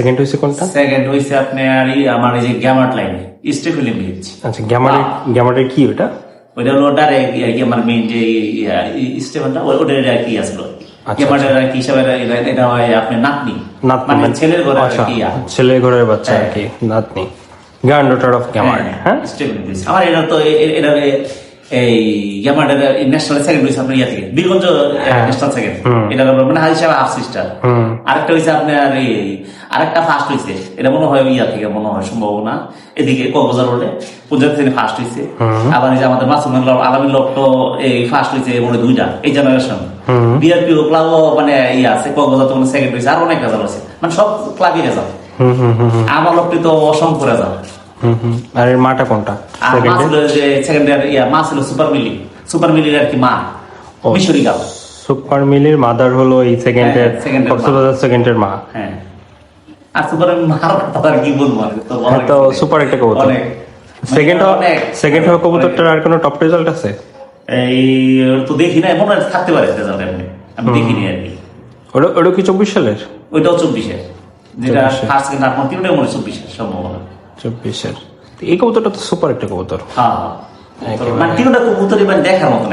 Second হইছে কোনটা? Second হইছে আপনার আমার এই যে গ্যামার লাইনে স্টেফিলি মিচ। আচ্ছা, গ্যামারের কি ওটা? ওইটা হলো ওটার আমার মেইন যে স্টেফেনটা ওটার আর কি আসলো আচ্ছা, গ্যামারের আর কি হিসাবে এটা হয় আপনার নাতনি, মানে ছেলের ঘরে আর আচ্ছা, কি ছেলের ঘরের বাচ্চা আর কি, নাতনি, গ্র্যান্ডডটার অফ গ্যামার। হ্যাঁ, স্টেফিলি মিচ। আমার এটা তো এটা এই গ্যামারের ন্যাশনাল সেকেন্ড হইছে আপনার ইয়া থেকে বীরগঞ্জ ন্যাশনাল সেকেন্ড, এটা মানে হাই হিসাবে হাফ সিস্টার। আরেকটা হইছে আপনার আরেকটা ফার্স্ট হইছে, এটা মনে হয় ইয়া থেকে মনে হয় সম্ভাবনা এদিকে কক্সবাজার রোডে পঞ্চায়েত থেকে ফার্স্ট হইছে। আবার এই যে আমাদের মাসুম আলামিন লোক তো এই ফার্স্ট হইছে মনে দুইটা এই জেনারেশন। বিআরপি ক্লাব মানে ইয়া আছে কক্সবাজার তো সেকেন্ড হইছে, আর অনেক রেজাল্ট আছে, মানে সব ক্লাবই রেজাল্ট। আমার লোকটি তো অসংখ্য রেজাল্ট। আর এর মাটা কোনটা? মা ছিল যে সেকেন্ডার মা ছিল সুপার মিলির আর কি মা, মিশরি গাল। সুপার মিলির মাদার হলো এই সেকেন্ডের, কক্সবাজার সেকেন্ডের মা। হ্যাঁ, আর সুপার মার কথা আর কি বলবো, তো সুপার একটা কবুতর। অনেক সেকেন্ড হওয়া কবুতরটার আর কোনো টপ রেজাল্ট আছে? এই তো দেখি না, মনে হয় থাকতে পারে রেজাল্ট, এমনি আমি দেখিনি আর কি। ওটা কি 24 সালের? ওইটাও 24-এর, যেটা ফার্স্ট সেকেন্ড আর তিনটাই মনে 24-এর সম্ভাবনা। 24-এর। এই কবুতরটা তো সুপার একটা কবুতর। হ্যাঁ, মানে তিনটা কবুতরই মানে দেখার মতো।